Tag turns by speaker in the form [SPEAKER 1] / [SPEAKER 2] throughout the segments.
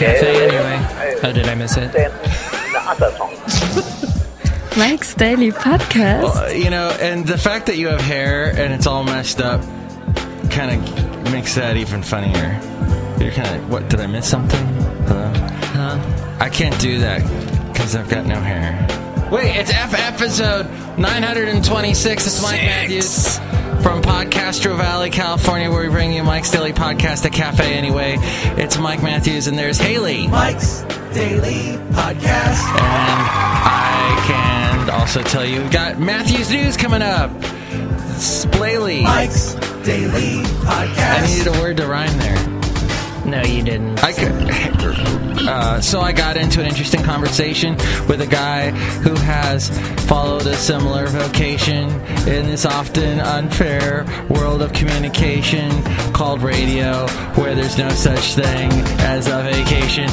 [SPEAKER 1] Cafe Anyway. Oh, did I miss it?
[SPEAKER 2] Mike's Daily Podcast.
[SPEAKER 3] Well, you know, and the fact that you have hair and it's all messed up kind of makes that even funnier. You're kind of, what, did I miss something? Hello?
[SPEAKER 1] Huh?
[SPEAKER 3] I can't do that because I've got no hair. Wait, it's episode 926. It's Mike Matthews from Podcastro Valley, California, where we bring you Mike's Daily Podcast, a cafe anyway. It's Mike Matthews, and there's Haley.
[SPEAKER 4] Mike's Daily Podcast.
[SPEAKER 3] And I can also tell you we've got MIKEs-News coming up. Splaley.
[SPEAKER 4] Mike's Daily Podcast.
[SPEAKER 3] I needed a word to rhyme there.
[SPEAKER 1] No, you didn't.
[SPEAKER 3] So I got into an interesting conversation with a guy who has followed a similar vocation in this often unfair world of communication called radio, where there's no such thing as a vacation,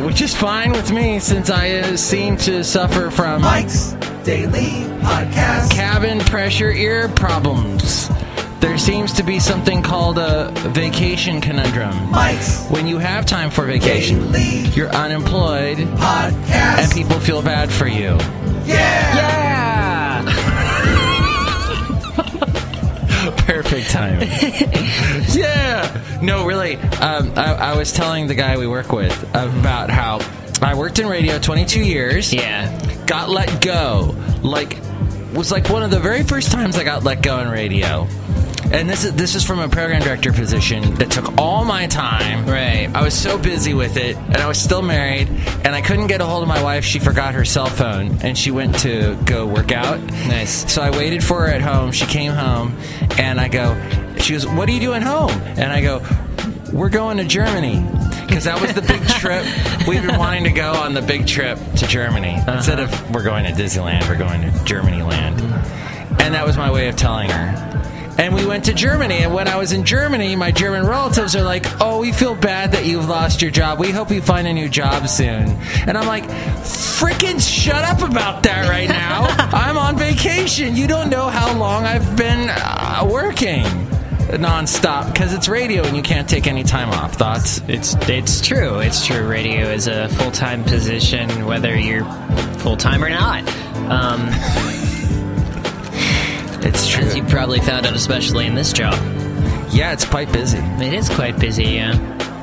[SPEAKER 3] which is fine with me, since I seem to suffer from
[SPEAKER 4] Mike's Daily Podcast.
[SPEAKER 3] cabin pressure ear problems. There seems to be something called a vacation conundrum.
[SPEAKER 4] Mike's
[SPEAKER 3] When you have time for vacation,
[SPEAKER 4] Daily
[SPEAKER 3] you're unemployed,
[SPEAKER 4] Podcast.
[SPEAKER 3] and people feel bad for you.
[SPEAKER 4] Yeah!
[SPEAKER 3] Perfect timing. Yeah! No, really, I was telling the guy we work with about how I worked in radio 22 years.
[SPEAKER 1] Yeah.
[SPEAKER 3] Got let go. Was one of the very first times I got let go in radio. And this is from a program director position that took all my time.
[SPEAKER 1] Right.
[SPEAKER 3] I was so busy with it, and I was still married, and I couldn't get a hold of my wife. She forgot her cell phone, and she went to go work out.
[SPEAKER 1] Nice.
[SPEAKER 3] So I waited for her at home. She came home, and she goes, "What are you doing home?" And I go, "We're going to Germany." Because that was the big trip. We've been wanting to go on the big trip to Germany. Instead of we're going to Disneyland, we're going to Germany land. And that was my way of telling her. And we went to Germany, and when I was in Germany, my German relatives are like, "Oh, we feel bad that you've lost your job. We hope you find a new job soon." And I'm like, freaking shut up about that right now. I'm on vacation. You don't know how long I've been working nonstop, because it's radio and you can't take any time off. Thoughts?
[SPEAKER 1] It's true. It's true. Radio is a full-time position, whether you're full-time or not.
[SPEAKER 3] It's true.
[SPEAKER 1] As you probably found out, especially in this job.
[SPEAKER 3] Yeah, it's quite busy.
[SPEAKER 1] It is quite busy, yeah.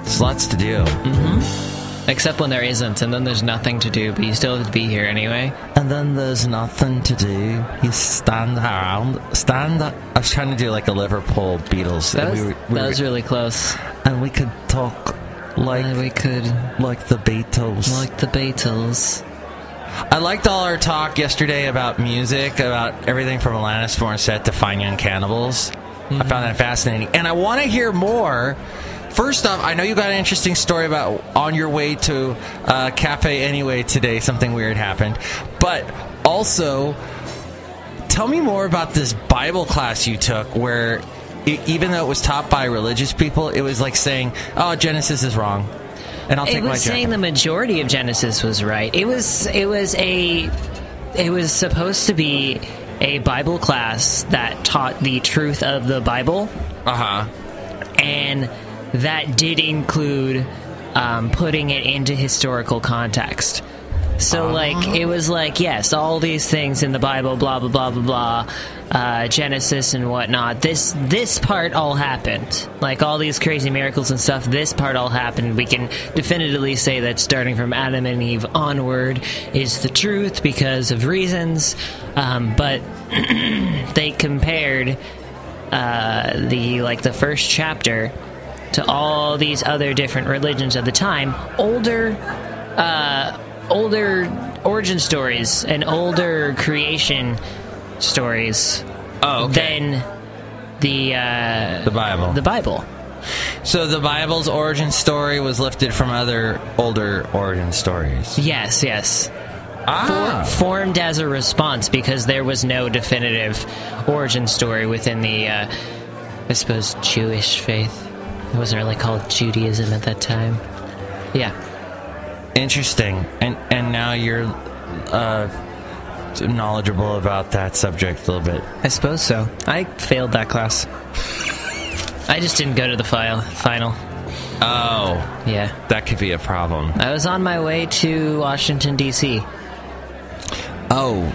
[SPEAKER 3] There's lots to do.
[SPEAKER 1] Mm-hmm. Except when there isn't, and then there's nothing to do, but you still have to be here anyway.
[SPEAKER 3] And then there's nothing to do. You stand around. I was trying to do like a Liverpool Beatles.
[SPEAKER 1] That was really close.
[SPEAKER 3] And we could talk like the Beatles.
[SPEAKER 1] Like the Beatles.
[SPEAKER 3] I liked all our talk yesterday about music, about everything from Alanis Morissette to Fine Young Cannibals. Mm-hmm. I found that fascinating. And I want to hear more. First off, I know you got an interesting story about on your way to Cafe Anyway today, something weird happened. But also, tell me more about this Bible class you took where, even though it was taught by religious people, it was like saying, "Oh, Genesis is wrong." And I'll take my
[SPEAKER 1] It was saying the majority of Genesis was right. It was supposed to be a Bible class that taught the truth of the Bible.
[SPEAKER 3] Uh-huh.
[SPEAKER 1] And that did include putting it into historical context. So, it was like, yes, all these things in the Bible, blah, blah, blah, blah, blah, Genesis and whatnot, this part all happened. Like, all these crazy miracles and stuff, this part all happened. We can definitively say that starting from Adam and Eve onward is the truth because of reasons, but they compared the first chapter to all these other different religions of the time, older origin stories and older creation stories than the
[SPEAKER 3] Bible.
[SPEAKER 1] The Bible.
[SPEAKER 3] So the Bible's origin story was lifted from other older origin stories.
[SPEAKER 1] Yes. Formed as a response because there was no definitive origin story within the, I suppose, Jewish faith. It wasn't really called Judaism at that time. Yeah.
[SPEAKER 3] Interesting. And now you're knowledgeable about that subject a little bit.
[SPEAKER 1] I suppose so. I failed that class. I just didn't go to the final.
[SPEAKER 3] Oh,
[SPEAKER 1] Yeah.
[SPEAKER 3] that could be a problem.
[SPEAKER 1] I was on my way to Washington, D.C.
[SPEAKER 3] Oh,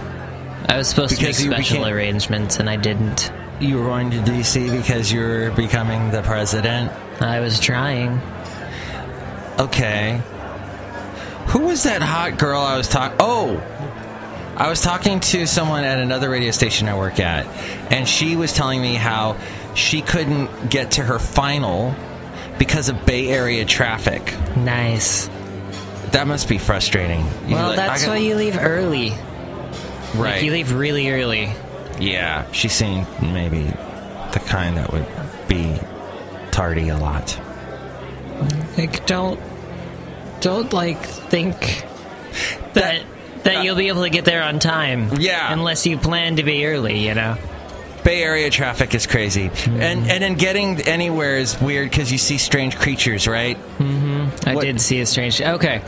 [SPEAKER 1] I was supposed to make
[SPEAKER 3] Because you
[SPEAKER 1] special
[SPEAKER 3] became-
[SPEAKER 1] arrangements, and I didn't.
[SPEAKER 3] you were going to D.C. because you're becoming the president?
[SPEAKER 1] I was trying.
[SPEAKER 3] Okay. Who was that hot girl I was talking... Oh! I was talking to someone at another radio station I work at, and she was telling me how she couldn't get to her final because of Bay Area traffic.
[SPEAKER 1] Nice.
[SPEAKER 3] That must be frustrating.
[SPEAKER 1] Well, that's why you leave early.
[SPEAKER 3] Right.
[SPEAKER 1] Like, you leave really early.
[SPEAKER 3] Yeah, she seemed maybe the kind that would be tardy a lot.
[SPEAKER 1] Like, don't like think that you'll be able to get there on time.
[SPEAKER 3] Yeah.
[SPEAKER 1] Unless you plan to be early, you know.
[SPEAKER 3] Bay Area traffic is crazy. And then getting anywhere is weird because you see strange creatures, right?
[SPEAKER 1] I did see a strange... Okay.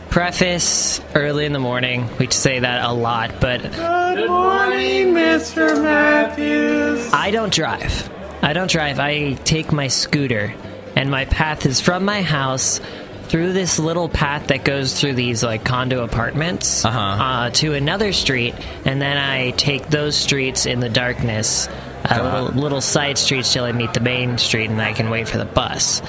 [SPEAKER 1] Preface, early in the morning. We say that a lot, but...
[SPEAKER 4] Good morning, Mr. Matthews.
[SPEAKER 1] I don't drive. I take my scooter, and my path is from my house through this little path that goes through these like condo apartments to another street, and then I take those streets in the darkness, little side streets till I meet the main street, and I can wait for the bus.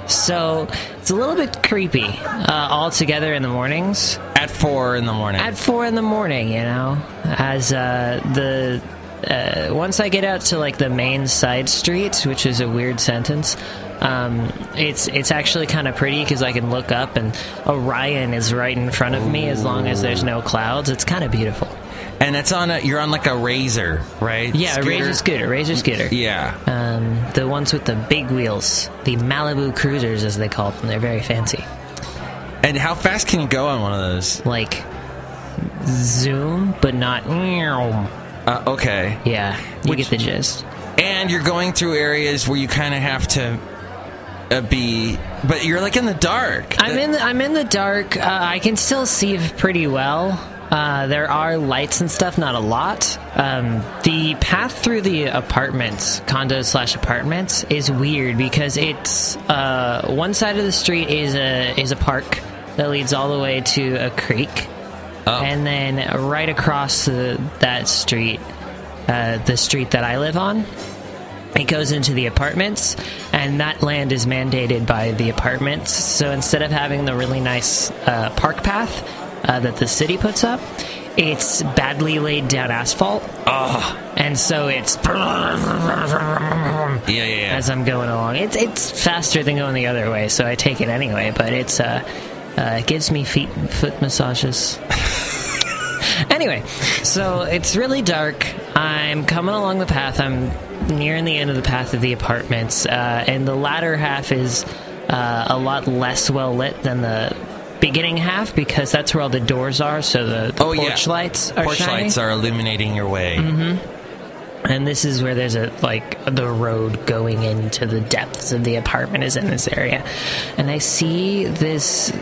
[SPEAKER 1] So it's a little bit creepy all together in the mornings.
[SPEAKER 3] At 4 in the morning.
[SPEAKER 1] At 4 in the morning, you know, as once I get out to like the main side streets, which is a weird sentence, it's actually kind of pretty because I can look up and Orion is right in front of me as long as there's no clouds. It's kind of beautiful.
[SPEAKER 3] And it's you're on like a Razor, right?
[SPEAKER 1] Yeah,
[SPEAKER 3] Scooter?
[SPEAKER 1] Razor scooter.
[SPEAKER 3] Yeah.
[SPEAKER 1] The ones with the big wheels, the Malibu Cruisers as they call them. They're very fancy.
[SPEAKER 3] And how fast can you go on one of those?
[SPEAKER 1] Like zoom, but not.
[SPEAKER 3] Okay.
[SPEAKER 1] Yeah, you get the gist.
[SPEAKER 3] And you're going through areas where you kind of have to but you're like in the dark.
[SPEAKER 1] I'm in the dark. I can still see pretty well. There are lights and stuff, not a lot. The path through the apartments, condos/apartments, is weird because it's one side of the street is a park that leads all the way to a creek, and then right across that street, the street that I live on, it goes into the apartments, and that land is mandated by the apartments. So instead of having the really nice park path that the city puts up, it's badly laid down asphalt. And so it's as I'm going along. It's faster than going the other way, so I take it anyway. But it gives me foot massages. Anyway, so it's really dark. I'm coming along the path. I'm nearing the end of the path of the apartments, and the latter half is a lot less well lit than the beginning half because that's where all the doors are. So the porch lights are
[SPEAKER 3] porch
[SPEAKER 1] shining.
[SPEAKER 3] lights are illuminating your way.
[SPEAKER 1] And this is where there's the road going into the depths of the apartment is in this area, and I see this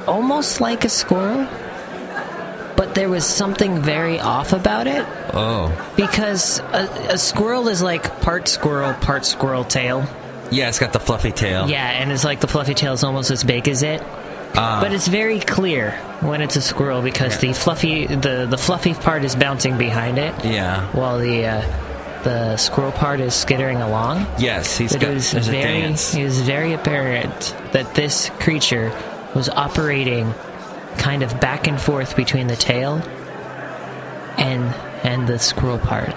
[SPEAKER 1] almost like a squirrel. But there was something very off about it. Because a squirrel is like part squirrel tail.
[SPEAKER 3] Yeah, it's got the fluffy tail.
[SPEAKER 1] Yeah, and it's like the fluffy tail is almost as big as it. But it's very clear when it's a squirrel because the fluffy part is bouncing behind it.
[SPEAKER 3] Yeah.
[SPEAKER 1] While the squirrel part is skittering along.
[SPEAKER 3] Yes,
[SPEAKER 1] It was very apparent that this creature was operating kind of back and forth between the tail and the squirrel part.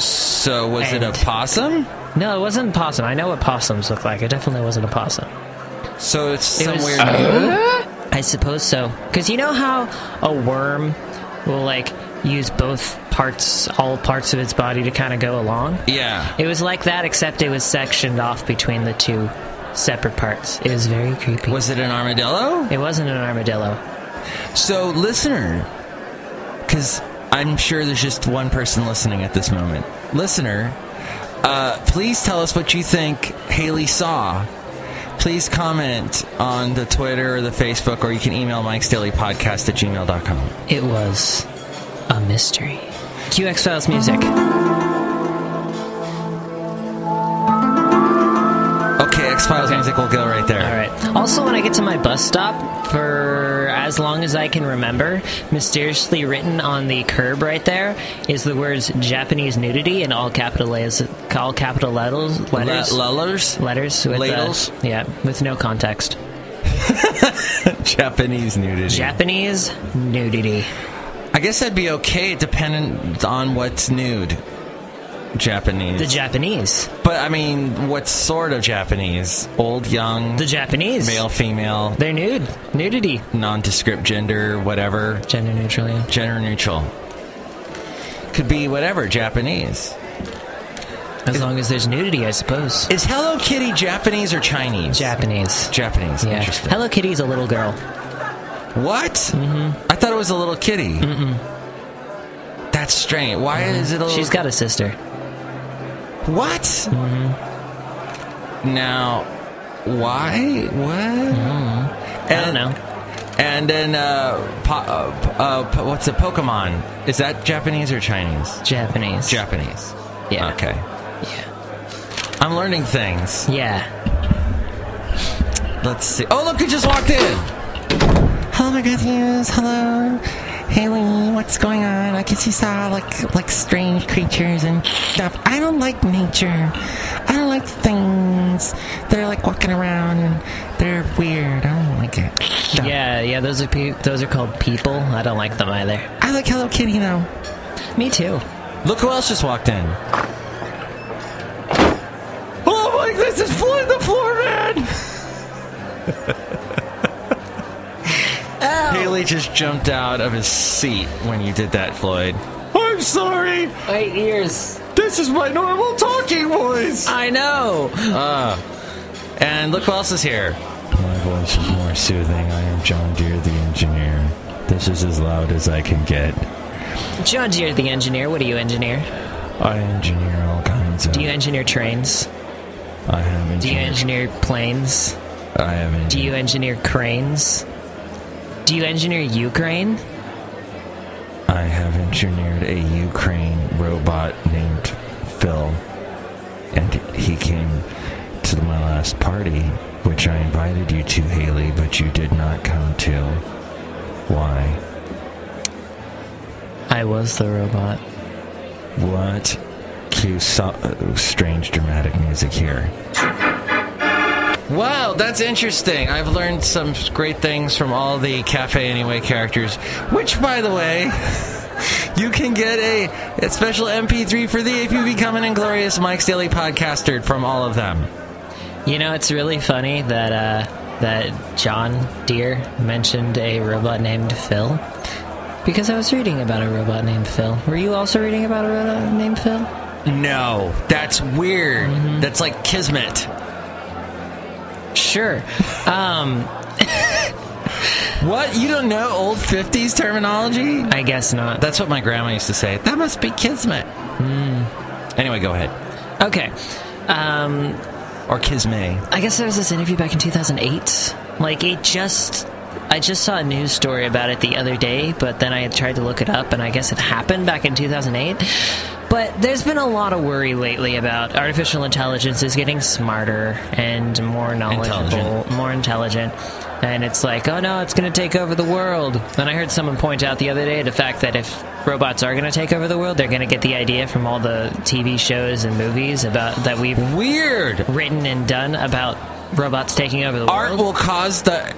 [SPEAKER 3] So was it a possum?
[SPEAKER 1] No, it wasn't a possum. I know what possums look like. It definitely wasn't a possum.
[SPEAKER 3] So it's somewhere
[SPEAKER 1] new? I suppose so. Because you know how a worm will like use all parts of its body to kind of go along?
[SPEAKER 3] Yeah.
[SPEAKER 1] It was like that, except it was sectioned off between the two separate parts. It was very creepy.
[SPEAKER 3] Was it an armadillo?
[SPEAKER 1] It wasn't an armadillo.
[SPEAKER 3] So, listener, because I'm sure there's just one person listening at this moment. Listener, please tell us what you think Haley saw. Please comment on the Twitter or the Facebook, or you can email MIKEs-DAILY-PODCAST@gmail.com.
[SPEAKER 1] It was a mystery. Cue X-Files music.
[SPEAKER 3] X-Files music will go right there.
[SPEAKER 1] All right. Also, when I get to my bus stop, for as long as I can remember, mysteriously written on the curb right there is the words Japanese nudity in all capital letters.
[SPEAKER 3] Letters?
[SPEAKER 1] Letters. With,
[SPEAKER 3] Ladles?
[SPEAKER 1] with no context.
[SPEAKER 3] Japanese nudity.
[SPEAKER 1] Japanese nudity.
[SPEAKER 3] I guess that'd be okay, dependent on what's nude. Japanese.
[SPEAKER 1] The Japanese.
[SPEAKER 3] But, I mean, what sort of Japanese? Old, young?
[SPEAKER 1] The Japanese.
[SPEAKER 3] Male, female?
[SPEAKER 1] They're nude. Nudity.
[SPEAKER 3] Nondescript gender, whatever.
[SPEAKER 1] Gender neutral, yeah.
[SPEAKER 3] Gender neutral. Could be whatever, Japanese.
[SPEAKER 1] As long as there's nudity, I suppose.
[SPEAKER 3] Is Hello Kitty Japanese or Chinese?
[SPEAKER 1] Japanese.
[SPEAKER 3] Japanese.
[SPEAKER 1] Yeah.
[SPEAKER 3] Interesting.
[SPEAKER 1] Hello Kitty's a little girl.
[SPEAKER 3] What? Mm-hmm. I thought it was a little kitty.
[SPEAKER 1] Mm-mm.
[SPEAKER 3] That's strange. Why is it a little...
[SPEAKER 1] She's got a sister.
[SPEAKER 3] What?
[SPEAKER 1] Mm-hmm.
[SPEAKER 3] Now, why? What?
[SPEAKER 1] Mm-hmm. I don't know.
[SPEAKER 3] And then, what's the Pokemon? Is that Japanese or Chinese?
[SPEAKER 1] Japanese.
[SPEAKER 3] Japanese.
[SPEAKER 1] Yeah.
[SPEAKER 3] Okay.
[SPEAKER 1] Yeah.
[SPEAKER 3] I'm learning things.
[SPEAKER 1] Yeah.
[SPEAKER 3] Let's see. Oh, look, who just walked in. Hello, my Matthews. Hello. Haley, what's going on? I guess you saw, like strange creatures and stuff. I don't like nature. I don't like things. They're, like, walking around and they're weird. I don't like it. Stuff.
[SPEAKER 1] Yeah, those are called people. I don't like them either.
[SPEAKER 3] I like Hello Kitty, though.
[SPEAKER 1] Me too.
[SPEAKER 3] Look who else just walked in. Oh, Mike, this is Floyd the Floor Man! Haley just jumped out of his seat when you did that, Floyd. I'm sorry.
[SPEAKER 1] My ears.
[SPEAKER 3] This is my normal talking voice.
[SPEAKER 1] I know.
[SPEAKER 3] And look who else is here. My voice is more soothing. I am John Deere, the engineer. This is as loud as I can get.
[SPEAKER 1] John Deere, the engineer. What do you engineer?
[SPEAKER 3] I engineer all kinds of...
[SPEAKER 1] Do you engineer trains?
[SPEAKER 3] I have engineered...
[SPEAKER 1] Do you engineer planes?
[SPEAKER 3] I have engineered...
[SPEAKER 1] Do you engineer cranes? Do you engineer Ukraine?
[SPEAKER 3] I have engineered a Ukraine robot named Phil. And he came to my last party, which I invited you to, Haley, but you did not come to. Why?
[SPEAKER 1] I was the robot.
[SPEAKER 3] What? Cue strange dramatic music here. Wow, that's interesting. I've learned some great things from all the Cafe Anyway characters, which, by the way, you can get a special MP3 for thee if you become an Inglorious Mike's Daily Podcaster from all of them.
[SPEAKER 1] You know, it's really funny that John Deere mentioned a robot named Phil, because I was reading about a robot named Phil. Were you also reading about a robot named Phil?
[SPEAKER 3] No, that's weird. Mm-hmm. That's like Kismet.
[SPEAKER 1] Sure.
[SPEAKER 3] What? You don't know old 50s terminology?
[SPEAKER 1] I guess not.
[SPEAKER 3] That's what my grandma used to say. That must be Kismet. Anyway, go ahead.
[SPEAKER 1] Okay.
[SPEAKER 3] Or Kismet.
[SPEAKER 1] I guess there was this interview back in 2008. Like, I just saw a news story about it the other day, but then I had tried to look it up, and I guess it happened back in 2008. But there's been a lot of worry lately about artificial intelligence is getting smarter and more knowledgeable, more intelligent. And it's like, oh no, it's going to take over the world. And I heard someone point out the other day the fact that if robots are going to take over the world, they're going to get the idea from all the TV shows and movies about that we've written and done about robots taking over the world.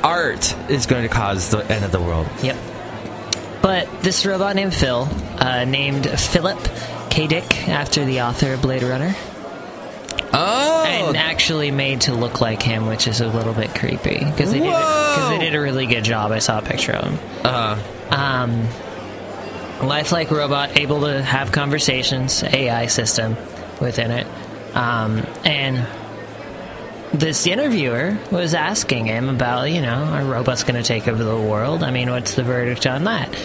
[SPEAKER 3] Art is going to cause the end of the world.
[SPEAKER 1] Yep. But this robot named Phil, named Philip K. Dick, after the author of Blade Runner.
[SPEAKER 3] Oh!
[SPEAKER 1] And actually made to look like him, which is a little bit creepy. Because they did a really good job. I saw a picture of him. Lifelike robot, able to have conversations, AI system within it. And this interviewer was asking him about, are robots going to take over the world? I mean, what's the verdict on that?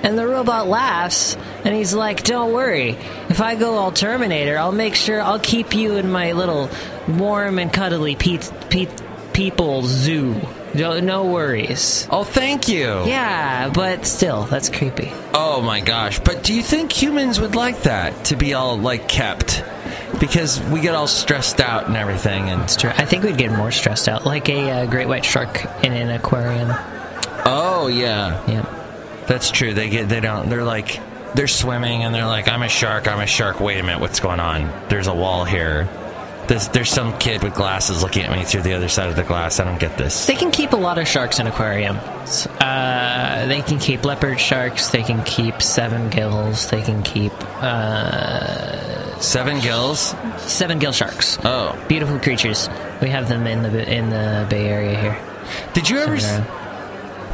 [SPEAKER 1] And the robot laughs, and he's like, don't worry. If I go all Terminator, I'll make sure I'll keep you in my little warm and cuddly people zoo. No worries.
[SPEAKER 3] Oh, thank you.
[SPEAKER 1] Yeah, but still, that's creepy.
[SPEAKER 3] Oh, my gosh. But do you think humans would like that? To be all, kept Because we get all stressed out and everything. And
[SPEAKER 1] It's true. I think we'd get more stressed out, like a great white shark in an aquarium.
[SPEAKER 3] oh yeah,
[SPEAKER 1] Yeah.
[SPEAKER 3] that's true. They're swimming and they're like, I'm a shark. Wait a minute, what's going on? There's a wall here. There's some kid with glasses looking at me through the other side of the glass. I don't get this.
[SPEAKER 1] They can keep a lot of sharks in aquariums. They can keep leopard sharks. They can keep 7 gills. They can keep
[SPEAKER 3] 7 gills?
[SPEAKER 1] 7 gill sharks.
[SPEAKER 3] Oh,
[SPEAKER 1] Beautiful creatures. We have them in the Bay Area here.
[SPEAKER 3] did you ever?
[SPEAKER 1] Swimming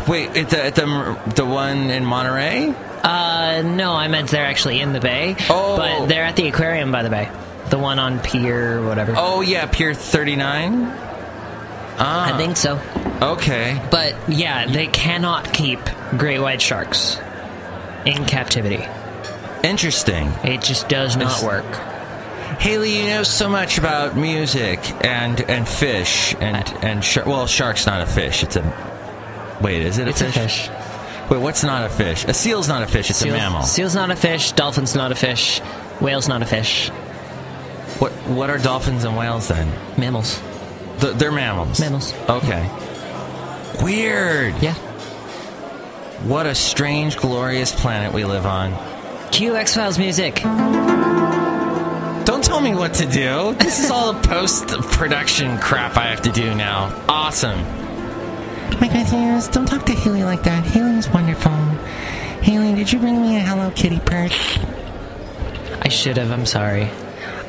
[SPEAKER 3] Wait, at the one in Monterey?
[SPEAKER 1] No, I meant they're actually in the bay.
[SPEAKER 3] Oh.
[SPEAKER 1] But they're at the aquarium by the bay. The one on Pier whatever.
[SPEAKER 3] Oh yeah, Pier 39.
[SPEAKER 1] I think so.
[SPEAKER 3] Okay.
[SPEAKER 1] But yeah, they cannot keep great white sharks in captivity.
[SPEAKER 3] Interesting.
[SPEAKER 1] It just does not work.
[SPEAKER 3] Haley, you know so much about music and fish and well, shark's not a fish. It's a wait. Is it a
[SPEAKER 1] It's
[SPEAKER 3] fish?
[SPEAKER 1] a fish.
[SPEAKER 3] Wait, what's not a fish? A seal's not a fish. It's a mammal.
[SPEAKER 1] Seal's not a fish. Dolphin's not a fish. Whale's not a fish.
[SPEAKER 3] What are dolphins and whales then?
[SPEAKER 1] Mammals.
[SPEAKER 3] They're mammals.
[SPEAKER 1] Mammals.
[SPEAKER 3] Okay. Weird.
[SPEAKER 1] Yeah.
[SPEAKER 3] What a strange, glorious planet we live on.
[SPEAKER 1] Cue X-Files music.
[SPEAKER 3] Don't tell me what to do. This is all the post-production crap I have to do now. Awesome. My goodness, don't talk to Haley like that. Haley's wonderful. Haley, did you bring me a Hello Kitty purse?
[SPEAKER 1] I should have. I'm sorry.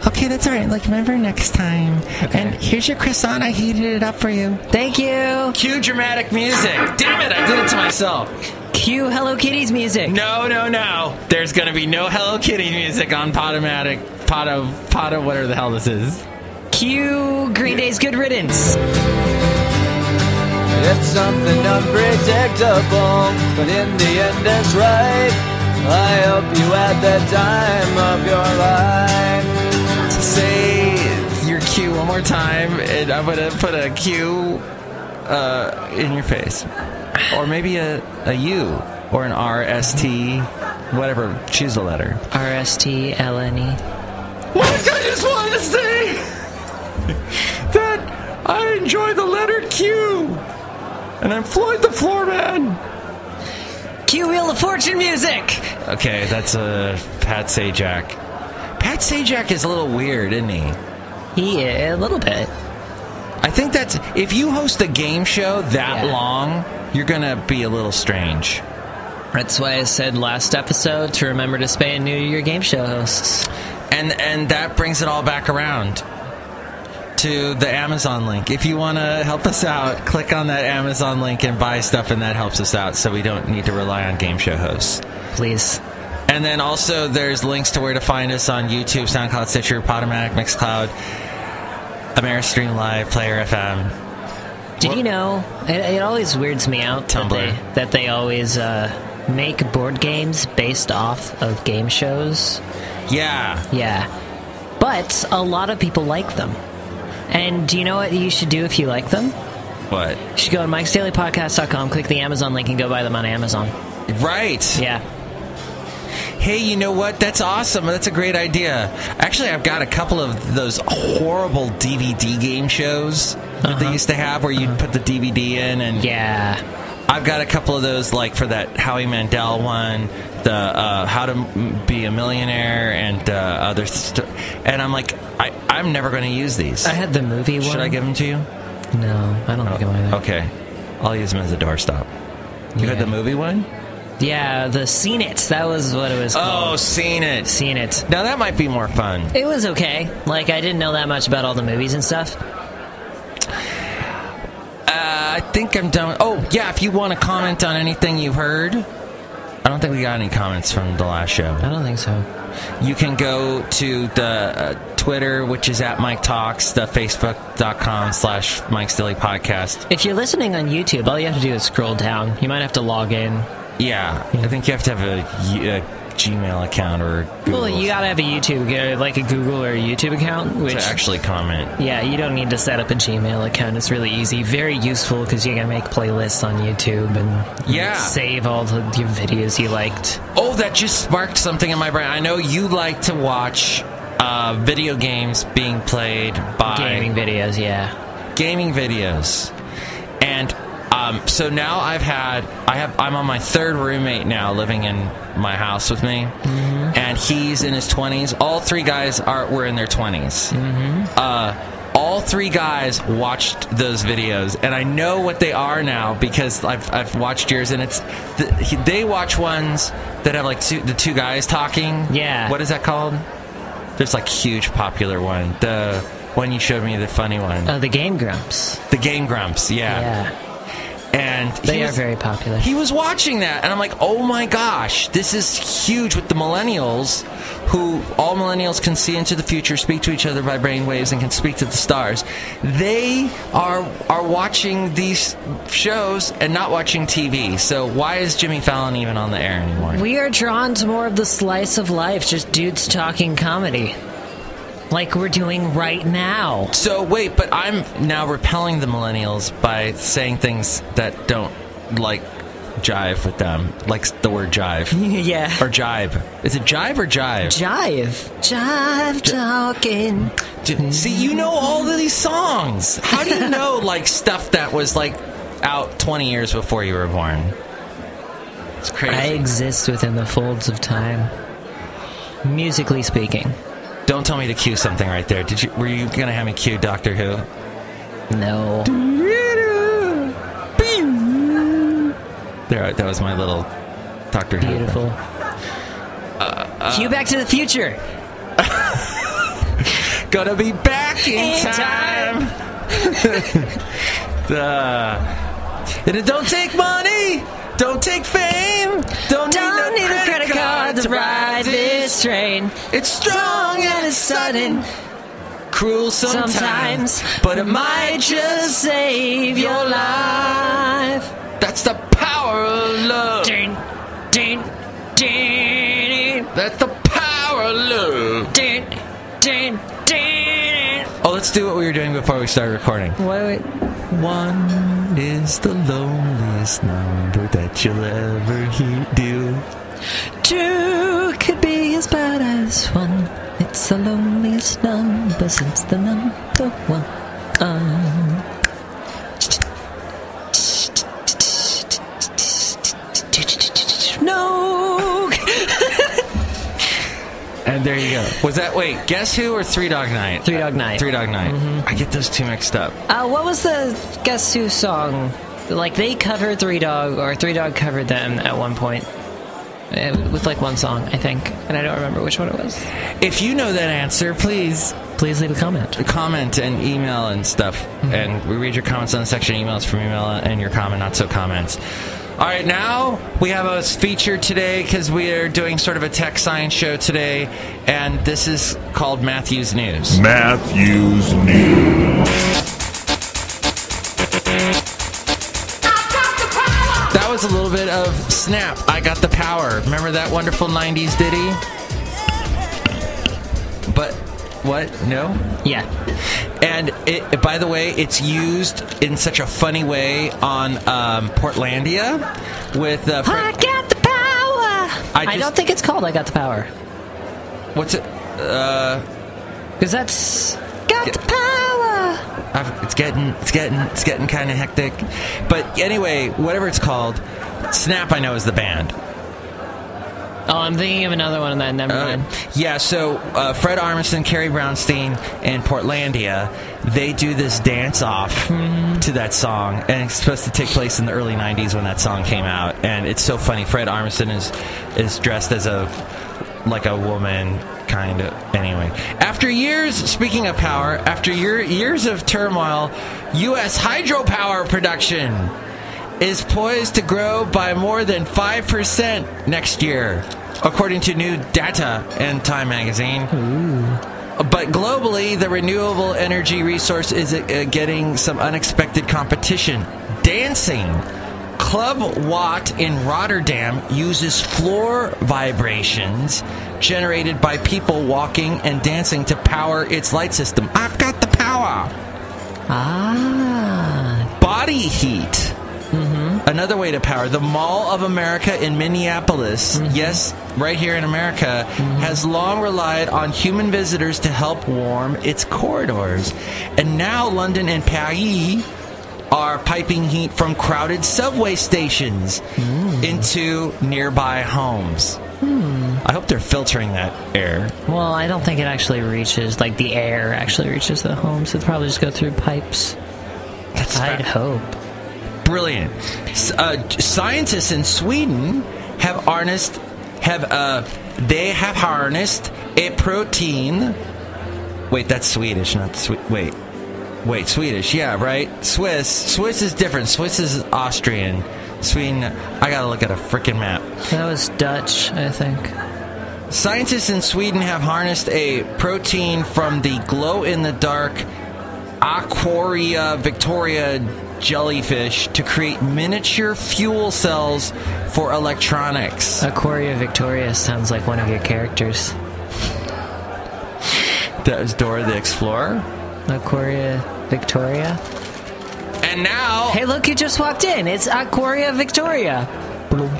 [SPEAKER 3] Okay, that's all right. Like, remember next time.
[SPEAKER 1] Okay.
[SPEAKER 3] And here's your croissant. I heated it up for you.
[SPEAKER 1] Thank you.
[SPEAKER 3] Cue dramatic music. Damn it, I did it to myself.
[SPEAKER 1] Cue Hello Kitty's music.
[SPEAKER 3] No. There's going to be no Hello Kitty music on Podomatic. Podo, whatever the hell this is.
[SPEAKER 1] Cue Green Day's Good Riddance.
[SPEAKER 5] It's something unpredictable, but in the end it's right. I hope you had the time of your life.
[SPEAKER 3] Say your cue one more time, and I'm going to put a Q in your face. Or maybe a U, or an R-S-T, whatever. Choose a letter.
[SPEAKER 1] R-S-T-L-N-E.
[SPEAKER 3] What? I just wanted to say that I enjoy the letter Q. And I'm Floyd the Floorman.
[SPEAKER 1] Cue Wheel of Fortune music.
[SPEAKER 3] Okay, that's Pat Sajak. Pat Sajak is a little weird, isn't he?
[SPEAKER 1] Yeah, a little bit.
[SPEAKER 3] I think that's... If you host a game show that long, you're going to be a little strange.
[SPEAKER 1] That's why I said last episode to remember to spay and neuter your game show hosts.
[SPEAKER 3] And that brings it all back around to the Amazon link. If you want to help us out, click on that Amazon link and buy stuff, and that helps us out so we don't need to rely on game show hosts.
[SPEAKER 1] Please.
[SPEAKER 3] And then also there's links to where to find us on YouTube, SoundCloud, Stitcher, Podomatic, Mixcloud, Ameristream Live, Player FM.
[SPEAKER 1] Did you know, it always weirds me out
[SPEAKER 3] Tumblr.
[SPEAKER 1] that they always make board games based off of game shows.
[SPEAKER 3] Yeah.
[SPEAKER 1] Yeah. But a lot of people like them. And do you know what you should do if you like them?
[SPEAKER 3] What?
[SPEAKER 1] You should go to MIKEs-DAILY-PODCAST.com, click the Amazon link, and go buy them on Amazon.
[SPEAKER 3] Right.
[SPEAKER 1] Yeah.
[SPEAKER 3] Hey, you know what? That's awesome. That's a great idea. Actually, I've got a couple of those horrible DVD game shows that they used to have where you'd put the DVD in. And
[SPEAKER 1] yeah.
[SPEAKER 3] I've got a couple of those, like for that Howie Mandel one, the How to Be a Millionaire, and other and I'm like, I'm never going to use these.
[SPEAKER 1] I had the movie one.
[SPEAKER 3] Should I give them to you?
[SPEAKER 1] No, I don't think I'm either.
[SPEAKER 3] Okay. I'll use them as a doorstop. You had the movie one?
[SPEAKER 1] Yeah, the Seen It. That was what it was called.
[SPEAKER 3] Oh, Seen It.
[SPEAKER 1] Seen It.
[SPEAKER 3] Now that might be more fun.
[SPEAKER 1] It was okay. Like, I didn't know that much about all the movies and stuff.
[SPEAKER 3] I think I'm done. Oh, yeah, if you want to comment on anything you've heard. I don't think we got any comments from the last show.
[SPEAKER 1] I don't think so.
[SPEAKER 3] You can go to the Twitter, which is at Mike Talks, the Facebook.com/MikesDailyPodcast.
[SPEAKER 1] If you're listening on YouTube, all you have to do is scroll down. You might have to log in.
[SPEAKER 3] Yeah, I think you have to have a Gmail account or Google.
[SPEAKER 1] Well, you gotta have a YouTube, like a Google or a YouTube account, which
[SPEAKER 3] to actually comment.
[SPEAKER 1] Yeah, you don't need to set up a Gmail account. It's really easy, very useful because you can make playlists on YouTube and save all your videos you liked.
[SPEAKER 3] Oh, that just sparked something in my brain. I know you like to watch video games being played by...
[SPEAKER 1] Gaming videos, yeah.
[SPEAKER 3] Gaming videos. And so now I'm on my third roommate now living in my house with me. Mm-hmm. And he's in his 20s. All three guys were in their 20s. Mm-hmm. All three guys watched those videos, and I know what they are now because I've watched yours, and they watch ones that have like the two guys talking.
[SPEAKER 1] Yeah.
[SPEAKER 3] What is that called? There's like huge popular one. The one you showed me, the funny one.
[SPEAKER 1] Oh, the Game Grumps.
[SPEAKER 3] The Game Grumps, yeah.
[SPEAKER 1] Yeah.
[SPEAKER 3] And
[SPEAKER 1] they are very popular.
[SPEAKER 3] He was watching that, and I'm like, oh my gosh, this is huge with the millennials, who all millennials can see into the future, speak to each other by brain waves, and can speak to the stars. They are watching these shows and not watching TV. So why is Jimmy Fallon even on the air anymore?
[SPEAKER 1] We are drawn to more of the slice of life, just dudes talking comedy. Like we're doing right now.
[SPEAKER 3] So wait, but I'm now repelling the millennials by saying things that don't like jive with them, like the word jive.
[SPEAKER 1] Yeah.
[SPEAKER 3] Or jibe. Is it jive or jive?
[SPEAKER 1] Jive talking.
[SPEAKER 3] See, you know all of these songs. How do you know like stuff that was like out 20 years before you were born? It's crazy.
[SPEAKER 1] I exist within the folds of time. Musically speaking.
[SPEAKER 3] Don't tell me to cue something right there. Were you gonna have me cue Doctor Who?
[SPEAKER 1] No.
[SPEAKER 3] There, that was my little Doctor Who.
[SPEAKER 1] Beautiful. Cue Back to the Future.
[SPEAKER 3] Gonna be back in time. And it don't take money. Don't take fame. Don't need a credit card to ride this train. It's strong and it's sudden. Cruel sometimes. But it might just save your life. That's the power of love. That's the power of love. Oh, let's do what we were doing before we started recording.
[SPEAKER 1] Wait.
[SPEAKER 3] One is the loneliest number that you'll ever do.
[SPEAKER 1] Two could be as bad as one. It's the loneliest number since the number one. No.
[SPEAKER 3] And there you go. Was that, wait, Guess Who or Three Dog Night?
[SPEAKER 1] Three Dog Night.
[SPEAKER 3] Three Dog Night.
[SPEAKER 1] Mm-hmm.
[SPEAKER 3] I get those two mixed up.
[SPEAKER 1] What was the Guess Who song? Like, they covered Three Dog, or Three Dog covered them at one point. With, like, one song, I think. And I don't remember which one it was.
[SPEAKER 3] If you know that answer, please
[SPEAKER 1] leave a comment.
[SPEAKER 3] Comment and email and stuff. Mm-hmm. And we read your comments on the section of emails from email and your comment, not so comments. All right, now we have a feature today because we are doing sort of a tech science show today, and this is called Matthew's News.
[SPEAKER 6] Matthew's News.
[SPEAKER 3] That was a little bit of Snap, I Got the Power. Remember that wonderful 90s ditty? But, what? No?
[SPEAKER 1] Yeah.
[SPEAKER 3] And, by the way, it's used in such a funny way on Portlandia with...
[SPEAKER 1] I got the power! I don't think it's called I Got the Power.
[SPEAKER 3] What's it?
[SPEAKER 1] Because that's... Got the power!
[SPEAKER 3] It's getting kind of hectic. But anyway, whatever it's called, Snap, I know, is the band.
[SPEAKER 1] Oh, I'm thinking of another one, and then never mind.
[SPEAKER 3] Yeah, so Fred Armisen, Carrie Brownstein, and Portlandia, they do this dance-off to that song, and it's supposed to take place in the early 90s when that song came out, and it's so funny. Fred Armisen is dressed as a woman, kind of. Anyway, after years, speaking of power, after years of turmoil, U.S. hydropower production is poised to grow by more than 5% next year, according to new data in Time magazine. Ooh. But globally, the renewable energy resource is getting some unexpected competition. Dancing. Club Watt in Rotterdam uses floor vibrations generated by people walking and dancing to power its light system. I've got the power.
[SPEAKER 1] Ah.
[SPEAKER 3] Body heat. Mm-hmm. Another way to power. The Mall of America in Minneapolis, yes, right here in America, has long relied on human visitors to help warm its corridors. And now London and Paris are piping heat from crowded subway stations into nearby homes. I hope they're filtering that air.
[SPEAKER 1] Well, I don't think it actually reaches, like the air actually reaches the homes. It'll probably just go through pipes. I'd hope.
[SPEAKER 3] Brilliant. Scientists in Sweden have harnessed a protein. Wait, that's Swedish, not Wait, Swedish, yeah, right? Swiss is different. Swiss is Austrian. Sweden, I gotta look at a freaking map.
[SPEAKER 1] That was Dutch, I think.
[SPEAKER 3] Scientists in Sweden have harnessed a protein from the glow-in-the-dark Aquaria Victoria jellyfish to create miniature fuel cells for electronics.
[SPEAKER 1] Aquaria Victoria sounds like one of your characters.
[SPEAKER 3] That was Dora the Explorer.
[SPEAKER 1] Aquaria Victoria.
[SPEAKER 3] And now...
[SPEAKER 1] Hey, look, you just walked in. It's Aquaria Victoria. Boom.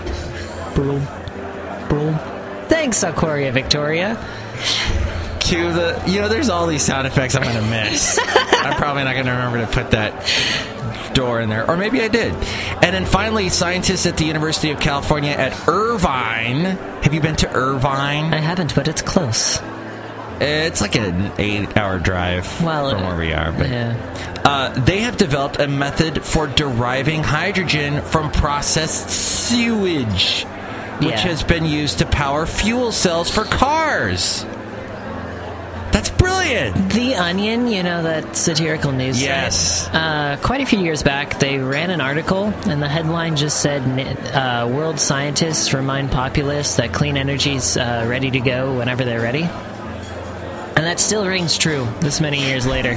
[SPEAKER 1] Boom. Boom. Thanks, Aquaria Victoria.
[SPEAKER 3] Cue the... there's all these sound effects I'm going to miss. I'm probably not going to remember to put that door in there. Or maybe I did. And then finally, scientists at the University of California at Irvine. Have you been to Irvine?
[SPEAKER 1] I haven't, but it's close.
[SPEAKER 3] It's like an 8-hour drive from where we are. But
[SPEAKER 1] yeah.
[SPEAKER 3] They have developed a method for deriving hydrogen from processed sewage, which has been used to power fuel cells for cars. That's brilliant.
[SPEAKER 1] The Onion, that satirical news site? Quite a few years back, they ran an article, and the headline just said, world scientists remind populace that clean energy's ready to go whenever they're ready. And that still rings true this many years later.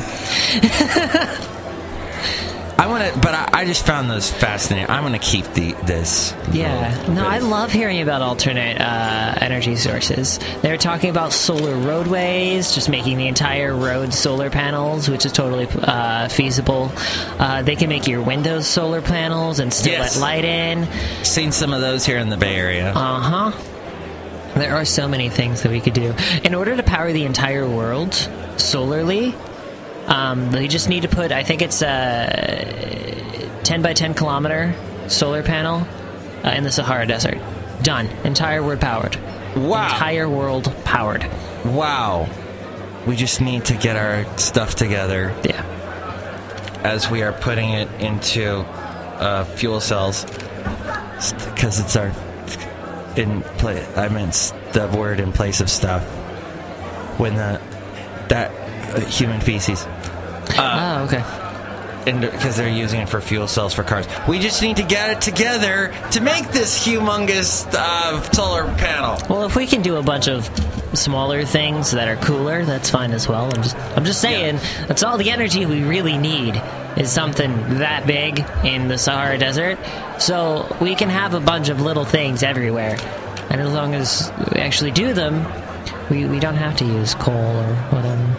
[SPEAKER 3] I just found those fascinating. I'm going to keep this.
[SPEAKER 1] Yeah. No, I love hearing about alternate energy sources. They're talking about solar roadways, just making the entire road solar panels, which is totally feasible. They can make your windows solar panels and still let light in.
[SPEAKER 3] Seen some of those here in the Bay Area.
[SPEAKER 1] Uh-huh. There are so many things that we could do. In order to power the entire world solarly, they just need to put, I think it's a 10 by 10 kilometer solar panel in the Sahara Desert. Done. Entire world powered.
[SPEAKER 3] Wow.
[SPEAKER 1] Entire world powered.
[SPEAKER 3] Wow. We just need to get our stuff together.
[SPEAKER 1] Yeah.
[SPEAKER 3] As we are putting it into fuel cells. Because it's our... I meant the word in place of stuff. When human feces.
[SPEAKER 1] Okay.
[SPEAKER 3] Because they're using it for fuel cells for cars. We just need to get it together to make this humongous solar panel.
[SPEAKER 1] Well, if we can do a bunch of smaller things that are cooler, that's fine as well. I'm just saying, that's all the energy we really need is something that big in the Sahara Desert. So we can have a bunch of little things everywhere. And as long as we actually do them, we don't have to use coal or whatever.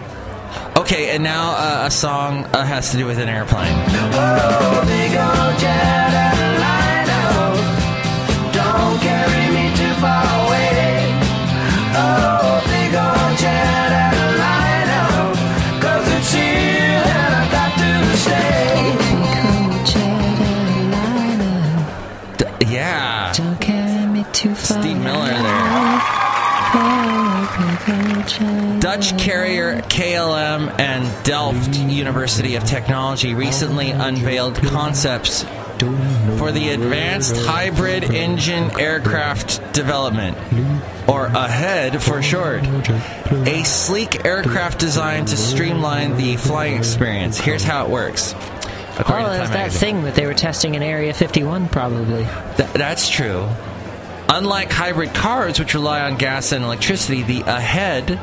[SPEAKER 3] Okay, and now a song has to do with an airplane.
[SPEAKER 5] Oh, big old jet airliner, don't carry me too far away. Oh, big old jet airliner, 'cause it's here and I got to stay.
[SPEAKER 3] Yeah.
[SPEAKER 1] Don't carry me too far.
[SPEAKER 3] Steve Miller there. Dutch carrier KLM and Delft University of Technology recently unveiled concepts for the Advanced Hybrid Engine Aircraft Development, or AHEAD for short, a sleek aircraft designed to streamline the flying experience. Here's how it works.
[SPEAKER 1] It's that thing that they were testing in Area 51, probably.
[SPEAKER 3] That's true. Unlike hybrid cars, which rely on gas and electricity, the AHEAD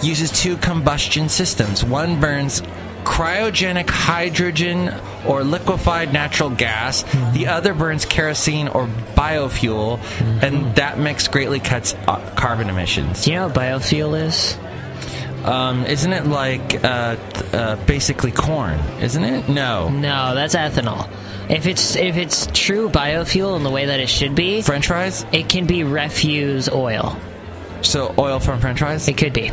[SPEAKER 3] uses two combustion systems. One burns cryogenic hydrogen or liquefied natural gas. The other burns kerosene or biofuel, and that mix greatly cuts carbon emissions.
[SPEAKER 1] Do you know what biofuel is?
[SPEAKER 3] Isn't it like basically corn? Isn't it? No,
[SPEAKER 1] that's ethanol. If it's true biofuel in the way that it should be,
[SPEAKER 3] French fries.
[SPEAKER 1] It can be refuse oil.
[SPEAKER 3] So oil from French fries.
[SPEAKER 1] It could be.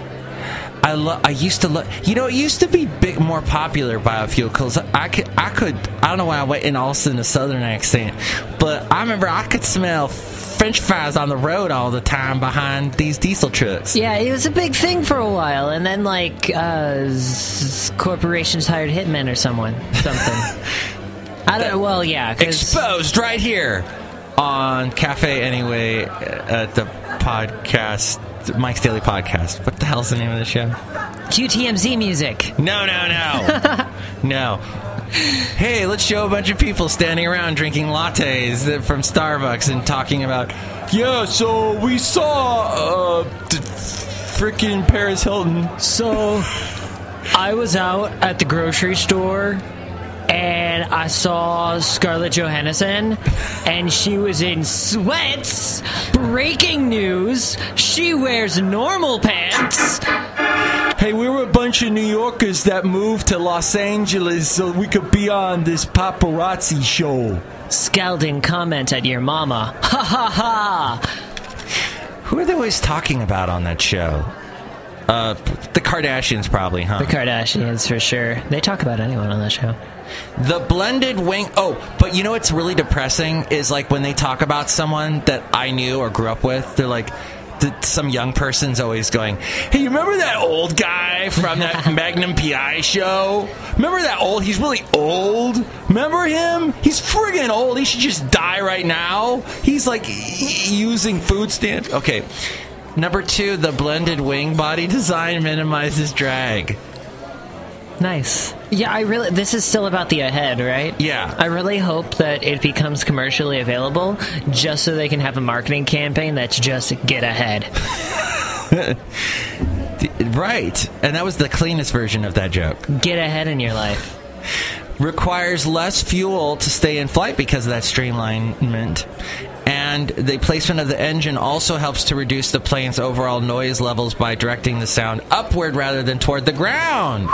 [SPEAKER 3] I used to love. You know, it used to be more popular biofuel because I don't know why I went in all of a sudden a southern accent, but I remember I could smell French fries on the road all the time behind these diesel trucks.
[SPEAKER 1] Yeah, it was a big thing for a while, and then like corporations hired hitmen or something. I don't know. Well, yeah,
[SPEAKER 3] exposed right here on Cafe Anyway at the podcast. Mike's Daily Podcast. What the hell's the name of the show?
[SPEAKER 1] QTMZ music.
[SPEAKER 3] No. No. Hey, let's show a bunch of people standing around drinking lattes from Starbucks and talking about, yeah, so we saw freaking Paris Hilton.
[SPEAKER 1] So I was out at the grocery store and I saw Scarlett Johansson, and she was in sweats. Breaking news, she wears normal pants.
[SPEAKER 3] Hey, we were a bunch of New Yorkers that moved to Los Angeles so we could be on this paparazzi show.
[SPEAKER 1] Scalding comment at your mama. Ha ha ha.
[SPEAKER 3] Who are they always talking about on that show? The Kardashians probably, huh?
[SPEAKER 1] The Kardashians, for sure. They talk about anyone on that show.
[SPEAKER 3] The blended wing... Oh, but you know what's really depressing is like when they talk about someone that I knew or grew up with, they're like... Some young person's always going, hey, you remember that old guy from that Magnum PI show? Remember that old... He's really old. Remember him? He's friggin' old. He should just die right now. He's like using food stamps. Okay. Number 2, the blended wing body design minimizes drag.
[SPEAKER 1] Nice. Yeah, this is still about the ahead, right?
[SPEAKER 3] Yeah.
[SPEAKER 1] I really hope that it becomes commercially available just so they can have a marketing campaign that's just get ahead.
[SPEAKER 3] Right. And that was the cleanest version of that joke.
[SPEAKER 1] Get ahead in your life.
[SPEAKER 3] Requires less fuel to stay in flight because of that streamlinement. And the placement of the engine also helps to reduce the plane's overall noise levels by directing the sound upward rather than toward the ground.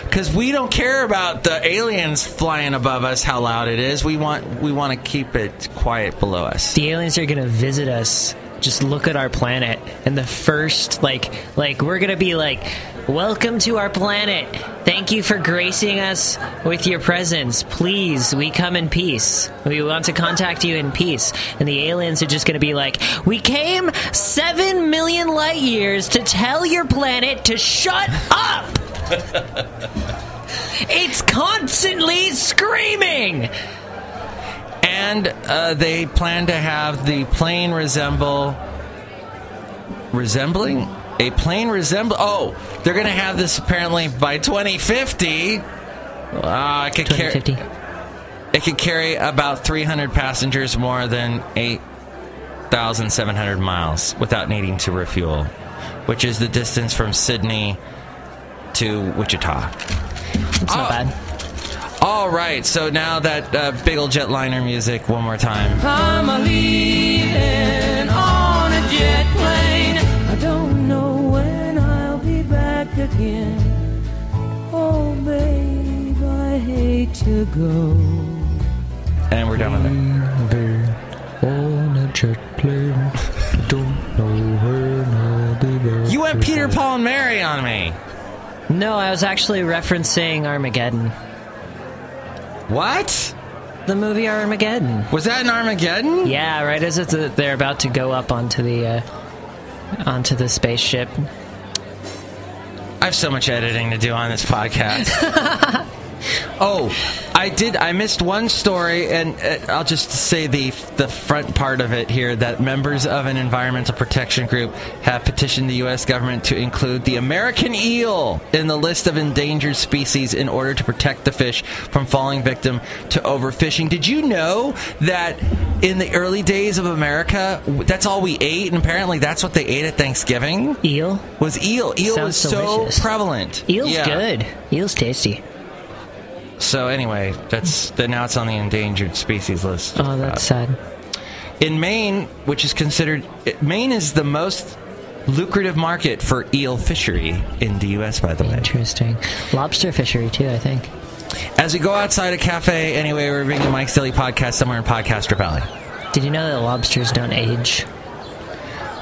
[SPEAKER 3] Because we don't care about the aliens flying above us, how loud it is. We want to keep it quiet below us.
[SPEAKER 1] The aliens are going to visit us. Just look at our planet. And the first, like we're going to be like, welcome to our planet. Thank you for gracing us with your presence. Please, we come in peace. We want to contact you in peace. And the aliens are just going to be like, we came 7 million light years to tell your planet to shut up. It's constantly screaming.
[SPEAKER 3] And they plan to have the plane resembling a plane resemble. Oh, they're going to have this apparently by 2050. It could carry about 300 passengers more than 8,700 miles without needing to refuel, which is the distance from Sydney to Wichita.
[SPEAKER 1] It's not bad.
[SPEAKER 3] All right, so now that big old jetliner music one more time.
[SPEAKER 5] I'm a-leaving on a jet plane. I don't know when I'll be back again. Oh, babe, I hate to go.
[SPEAKER 3] And we're done with it.
[SPEAKER 7] On a jet plane. Don't know when I'll be back.
[SPEAKER 3] You went Peter, Paul, and Mary on me.
[SPEAKER 1] No, I was actually referencing Armageddon.
[SPEAKER 3] What?
[SPEAKER 1] The movie Armageddon.
[SPEAKER 3] Was that in Armageddon?
[SPEAKER 1] Yeah, right as they're about to go up onto the spaceship.
[SPEAKER 3] I have so much editing to do on this podcast. Oh, I missed one story, and I'll just say the front part of it here, that members of an environmental protection group have petitioned the U.S. government to include the American eel in the list of endangered species in order to protect the fish from falling victim to overfishing. Did you know that in the early days of America, that's all we ate, and apparently that's what they ate at Thanksgiving?
[SPEAKER 1] Eel?
[SPEAKER 3] Was eel. Eel
[SPEAKER 1] Sounds
[SPEAKER 3] was so
[SPEAKER 1] delicious.
[SPEAKER 3] prevalent.
[SPEAKER 1] Eel's good. Eel's tasty.
[SPEAKER 3] So anyway, now it's on the endangered species list.
[SPEAKER 1] Oh, that's sad.
[SPEAKER 3] In Maine, which is considered... Maine is the most lucrative market for eel fishery in the U.S., by the way.
[SPEAKER 1] Interesting. Lobster fishery, too, I think.
[SPEAKER 3] As we go outside a cafe, anyway, we're bringing Mike's Daily Podcast somewhere in Podcaster Valley.
[SPEAKER 1] Did you know that lobsters don't age?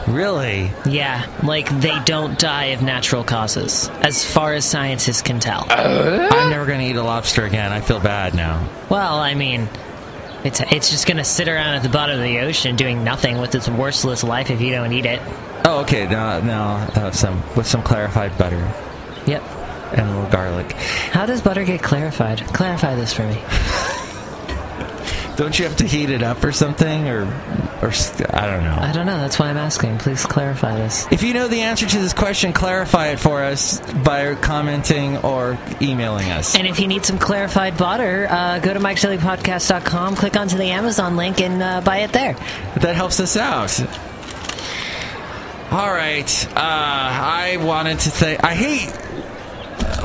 [SPEAKER 3] Really?
[SPEAKER 1] Yeah, like they don't die of natural causes, as far as scientists can tell.
[SPEAKER 3] I'm never going to eat a lobster again. I feel bad now.
[SPEAKER 1] Well, I mean, it's just going to sit around at the bottom of the ocean doing nothing with its worthless life if you don't eat it.
[SPEAKER 3] Oh, okay. Now with some clarified butter.
[SPEAKER 1] Yep.
[SPEAKER 3] And a little garlic.
[SPEAKER 1] How does butter get clarified? Clarify this for me.
[SPEAKER 3] Don't you have to heat it up or something? Or I don't know.
[SPEAKER 1] I don't know. That's why I'm asking. Please clarify this.
[SPEAKER 3] If you know the answer to this question, clarify it for us by commenting or emailing us.
[SPEAKER 1] And if you need some clarified butter, go to MIKEs-DAILY-PODCAST.com, click onto the Amazon link, and buy it there.
[SPEAKER 3] That helps us out. All right. I wanted to say, I hate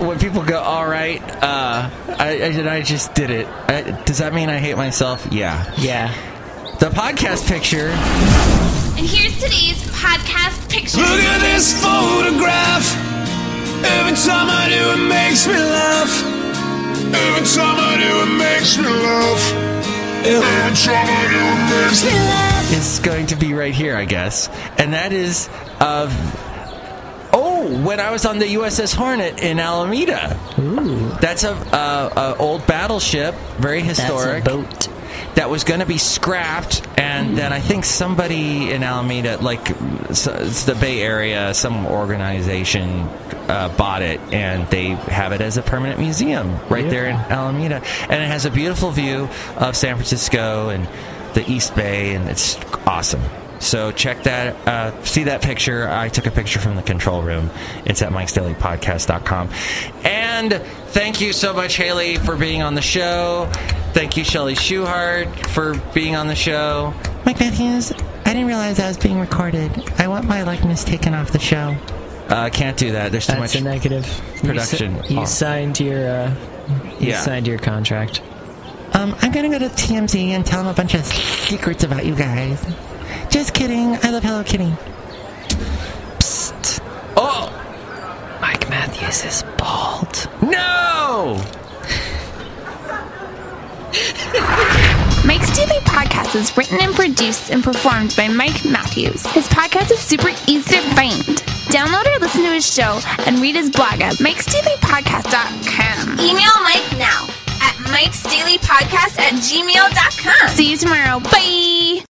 [SPEAKER 3] when people go, all right, I just did it. Does that mean I hate myself? Yeah.
[SPEAKER 1] Yeah.
[SPEAKER 3] The podcast picture.
[SPEAKER 8] And here's today's podcast picture.
[SPEAKER 5] Look at this photograph. Every time I do, it makes me laugh. Every time I do, it makes me laugh. Every time I do, it makes me laugh.
[SPEAKER 3] Is going to be right here, I guess. And that is of... when I was on the USS Hornet in Alameda.
[SPEAKER 1] Ooh.
[SPEAKER 3] That's a old battleship, very historic.
[SPEAKER 1] That's a boat.
[SPEAKER 3] That was going to be scrapped, and then I think somebody in Alameda, like it's the Bay Area, some organization bought it, and they have it as a permanent museum right there in Alameda. And it has a beautiful view of San Francisco and the East Bay, and it's awesome. So check that, see that picture. I took a picture from the control room. It's at MIKEs-DAILY-PODCAST.com. And thank you so much, Haley, for being on the show. Thank you, Shelley Schuhart, for being on the show. Mike Matthews, I didn't realize I was being recorded. I want my likeness taken off the show. Can't do that. There's too much
[SPEAKER 1] a negative
[SPEAKER 3] production.
[SPEAKER 1] You signed your signed your contract.
[SPEAKER 3] I'm going to go to TMZ and tell them a bunch of secrets about you guys. Just kidding. I love Hello Kitty. Psst. Oh!
[SPEAKER 1] Mike Matthews is bald.
[SPEAKER 3] No!
[SPEAKER 8] Mike's Daily Podcast is written and produced and performed by Mike Matthews. His podcast is super easy to find. Download or listen to his show and read his blog at MIKEs-DAILY-PODCAST.com. Email Mike now at MIKEs-DAILY-PODCAST@gmail.com. See you tomorrow. Bye!